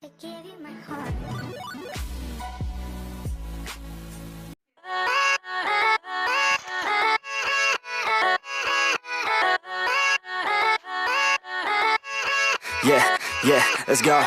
I gave you my heart. Yeah, yeah, let's go.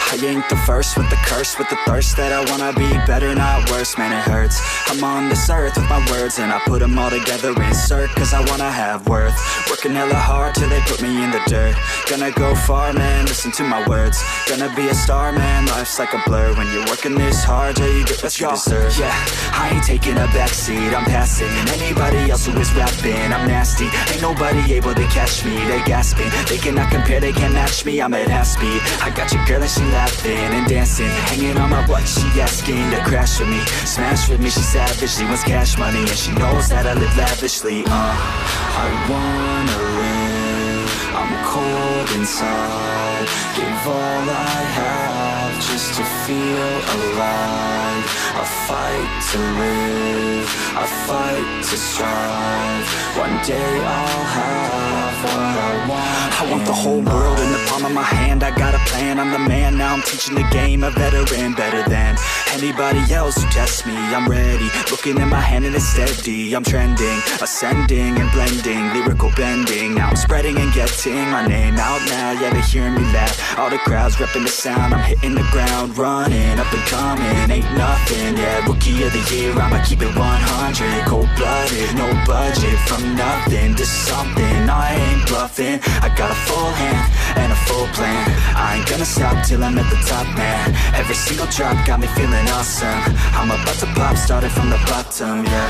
I ain't the first with the curse, with the thirst that I wanna be better, not worse, man it hurts. I'm on this earth with my words and I put them all together, insert, cause I wanna have worth. Working hella hard till they put me in the dirt. Gonna go far, man, listen to my words. Gonna be a star, man, life's like a blur. When you're working this hard, yeah, you get what you deserve. Yeah, I ain't taking a backseat, I'm passing anybody else who is rapping. I'm nasty, ain't nobody able to catch me. They gasping, they cannot compare, they can't match me. I'm at half speed, I got your girl and she laughing and dancing, hanging on my butt, she asking to crash with me, smash with me. She savage, she wants cash money and she knows that I live lavishly. I wanna live, I'm cold inside. Give all I have just to feel alive. I fight to live, I fight to strive. One day I'll have what I want. I want the whole world in the palm of my hand. I got a plan, I'm the man. Now I'm teaching the game, a veteran, better than anybody else who tests me. I'm ready, looking in my hand and it's steady. I'm trending, ascending and blending, lyrical bending. Now I'm spreading and getting my name out now. Yeah, they hearing me laugh, all the crowds repping the sound. I'm hitting the ground, running, up and coming, ain't nothing. Yeah, rookie of the year, I'ma keep it 100. Cold-blooded, no budget, from nothing to something. I ain't bluffing, I got a full hand and a full plan. I ain't gonna stop till I'm at the top, man. Every single drop got me feeling awesome. I'm about to pop, started from the bottom, yeah.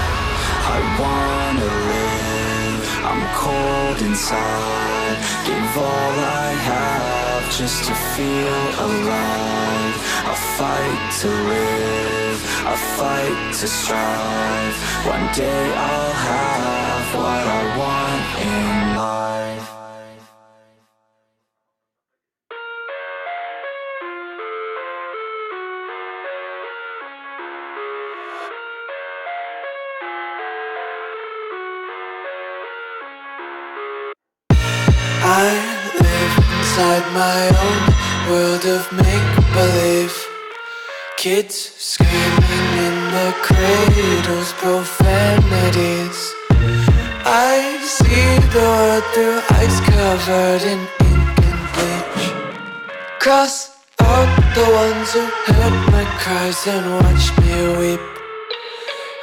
I wanna live, I'm cold inside. Give all I have just to feel alive. I fight to live, I fight to strive. One day I'll have what I want in life. I live inside my own world of make-believe. Kids screaming in their cradles, profanities. I see the world through ice covered in ink and bleach. Cross out the ones who heard my cries and watched me weep.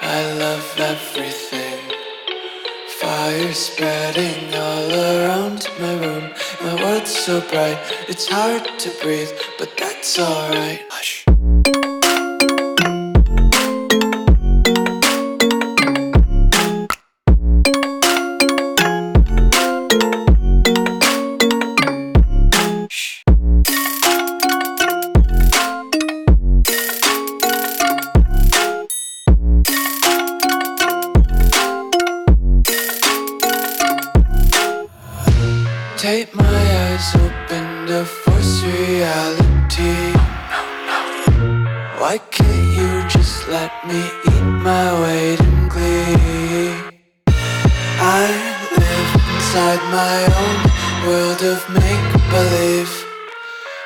I love everything. Fire spreading all around my room. My world's so bright, it's hard to breathe, but that's alright. Hush. Take my eyes open to force reality. Why can't you just let me eat my weight in glee? I live inside my own world of make-believe.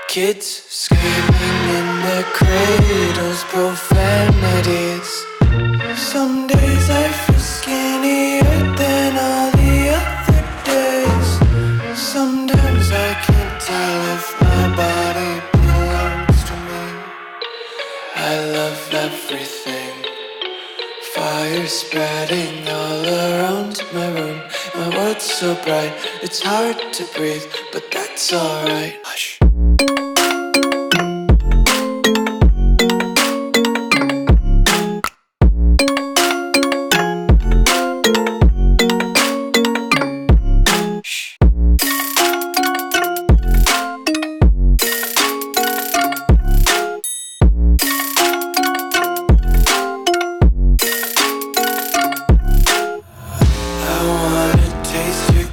Kids screaming in their cradles, profanities. Some days I feel skinnier than all the other days. Sometimes I can't tell if my body belongs to me. I love everything. Fire spreading all around my room. My world's so bright, it's hard to breathe, but that's alright. Hush.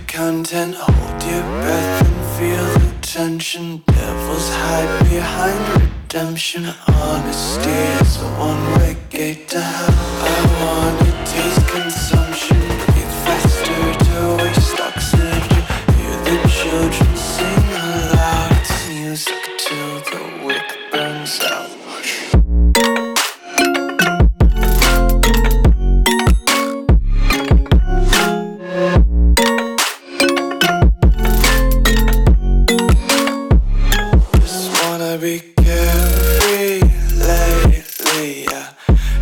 Content, hold your breath and feel the tension. Devils hide behind redemption. Honesty is a one-way gate to hell. I wanna taste consumption, breathe faster to waste oxygen. Hear the children sing aloud. It's music to the wicked. Gotta be carefree lately, yeah.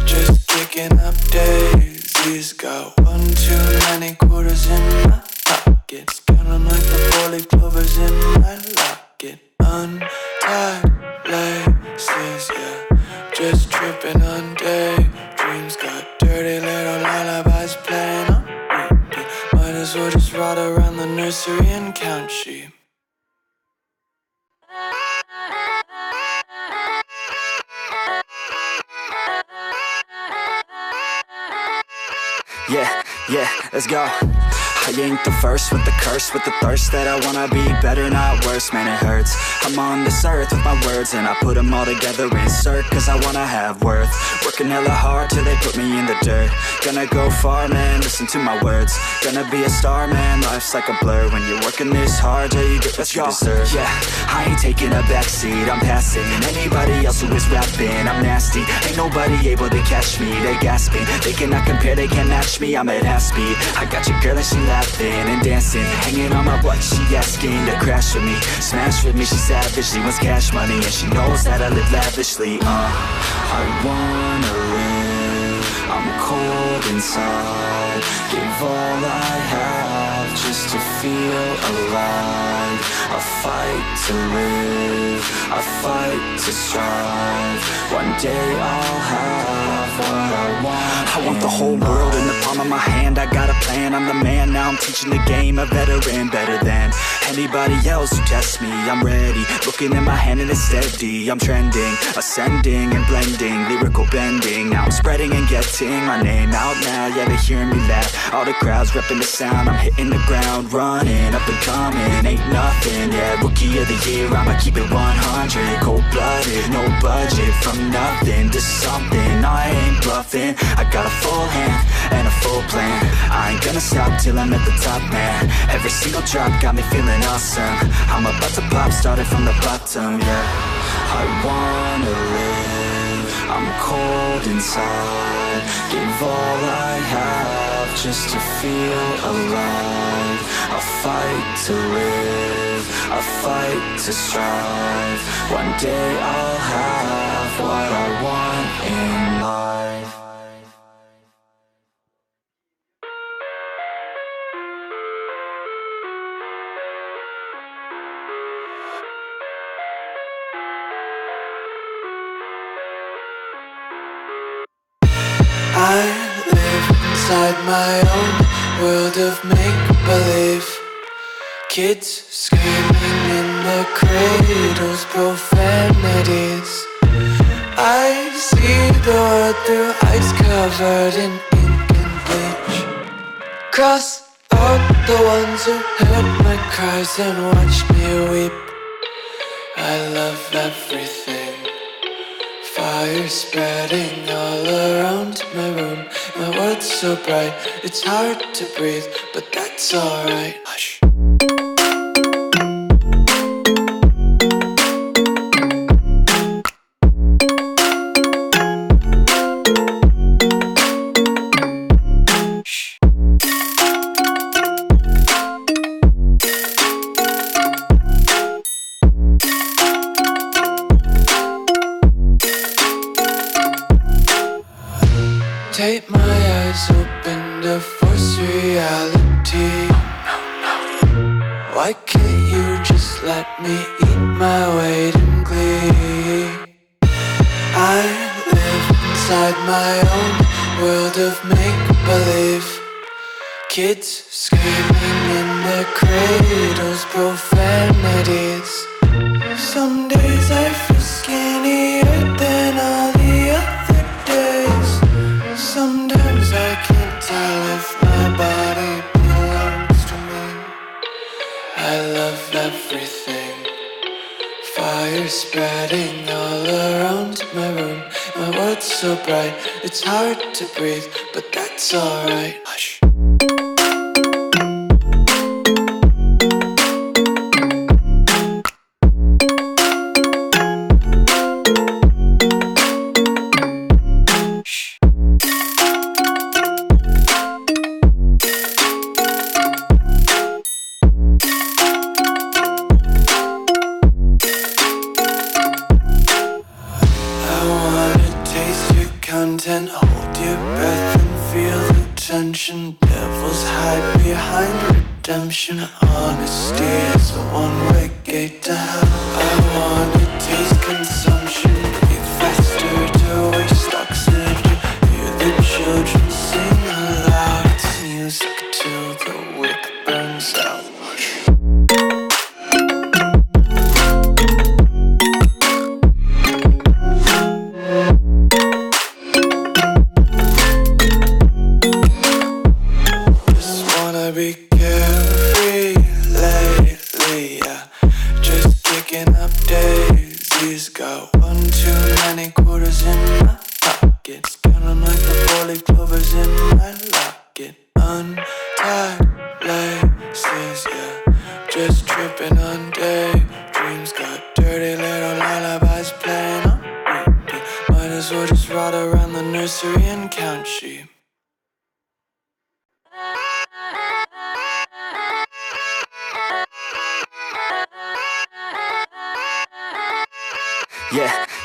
Just kicking up daisies. Got one too many quarters in my pockets. Count 'em like the 4-leaf clovers in my locket. Untied laces, yeah. Just tripping on daydreams. Got dirty little lullabies playing on repeat. Might as well just ride around the nursery and count sheep. Yeah, yeah, let's go. I ain't the first with the curse, with the thirst that I wanna be better, not worse, man it hurts. I'm on this earth with my words and I put them all together, insert, cause I wanna have worth. Working hella hard till they put me in the dirt. Gonna go far, man, listen to my words. Gonna be a star, man, life's like a blur. When you're working this hard, yeah, you get what you deserve. Yeah, I ain't taking a backseat, I'm passing anybody else who is rapping. I'm nasty, ain't nobody able to catch me. They gasping, they cannot compare, they can't match me. I'm at half speed, I got your girl and she laughing and dancing, hanging on my butt, she asking to crash with me, smash with me, she savage, she wants cash money, and she knows that I live lavishly. I wanna live, I'm cold inside, give all I have just to feel alive. I fight to live, I fight to strive, one day I'll have what I want. I want the whole world in the palm of my hand, I got a plan, I'm the man, now I'm teaching the game, a veteran, better than anybody else who tests me. I'm ready, looking in my hand and it's steady, I'm trending, ascending and blending, lyrical bending, now I'm spreading and getting my name out now, yeah they hearing me laugh, all the crowds repping the sound, I'm hitting the ground, running, up and coming, ain't nothing, yeah, rookie of the year, I'ma keep it 100, cold-blooded, no budget, from nothing to something, I ain't bluffing, I got a full hand and a full plan, I ain't gonna stop till I'm at the top, man, every single drop got me feeling awesome, I'm about to pop, started from the bottom, yeah, I wanna live, I'm cold inside, give all I have just to feel alive, I fight to live, I fight to strive, one day I'll have what I want in life. I live inside my own world of make-believe. Kids screaming in their cradles, profanities. I see the world through ice covered in ink and bleach. Cross out the ones who heard my cries and watched me weep. I love everything. Fire spreading all around my room. My world's so bright, it's hard to breathe, but that's alright. Hush. Take my eyes open to force reality. Why can't you just let me eat my weight in glee? I live inside my own world of make-believe. Kids screaming in their cradles, profanities. Some days I feel skinnier than all the other days. Sometimes I can't tell if my body belongs to me. I love everything. Fire spreading all around my room. My world's so bright, it's hard to breathe, but that's alright. Hush. attention. Devils hide behind redemption. Honesty is a one-way gate to hell. I wanna taste consumption. Breathe faster to waste oxygen. Hear the children sing aloud. It's music till the wick burns out. Be carefree lately, yeah. Just kicking up daisies. Got one too many quarters in my pockets. Count 'em like the 4-leaf clovers in my locket. Untied laces, yeah. Just tripping on daydreams. Got dirty little lullabies playing on repeat. Might as well just ride around the nursery and count sheep.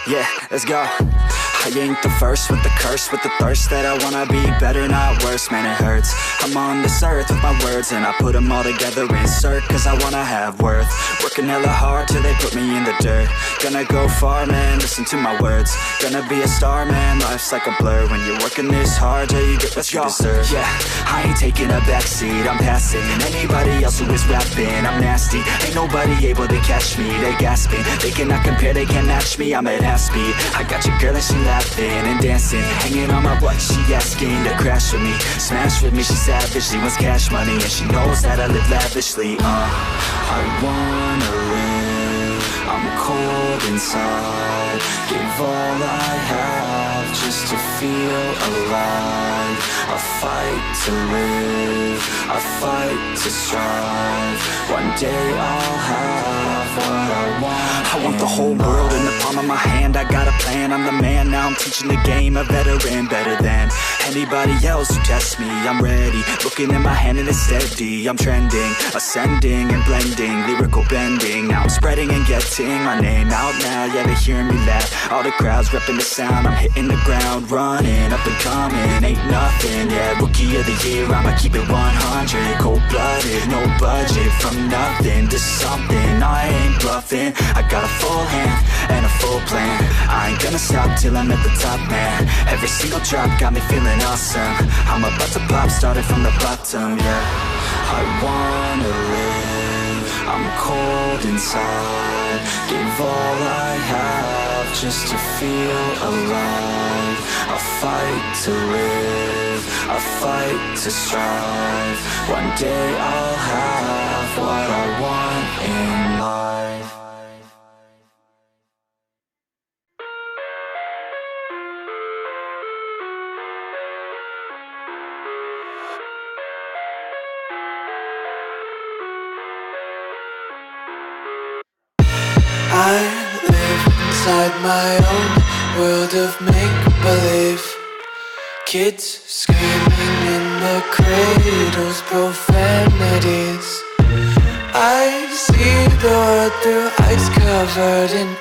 Yeah, let's go. I ain't the first with the curse, with the thirst that I wanna be better, not worse, man it hurts. I'm on this earth with my words and I put them all together, insert, cause I wanna have worth. Working hella hard till they put me in the dirt. Gonna go far, man, listen to my words. Gonna be a star, man, life's like a blur. When you're working this hard till you get what you deserve. Yeah, I ain't taking a backseat, I'm passing anybody else who is rapping. I'm nasty, ain't nobody able to catch me. They gasping, they cannot compare, they can't match me. I'm at half speed, I got your girl and she laughing and dancing, hanging on my butt, she asking to crash with me, smash with me, she savage, she wants cash money, and she knows that I live lavishly. I wanna live, I'm cold inside, give all I have just to feel alive. I fight to live, I fight to strive, one day I'll have what I want. I want the whole world in the palm of my hand, I got a plan, I'm the man, now I'm teaching the game, a veteran, better than anybody else who tests me. I'm ready, looking in my hand and it's steady. I'm trending, ascending and blending, lyrical bending. Now I'm spreading and getting my name out now. Yeah, they hearing me laugh, all the crowds repping the sound. I'm hitting the ground, running, up and coming, ain't nothing. Yeah, rookie of the year, I'ma keep it 100. Cold-blooded, no budget, from nothing to something. I ain't bluffing, I got a full hand and a full plan. I ain't gonna stop till I'm at the top, man. Every single drop got me feeling awesome. I'm about to pop, started from the bottom, yeah. I wanna live, I'm cold inside, give all I have just to feel alive. I fight to live, I fight to strive, one day I'll have what I want in life. I live inside my own world of make-believe. Kids screaming in the cradles, profanities. I see the world through ice covered in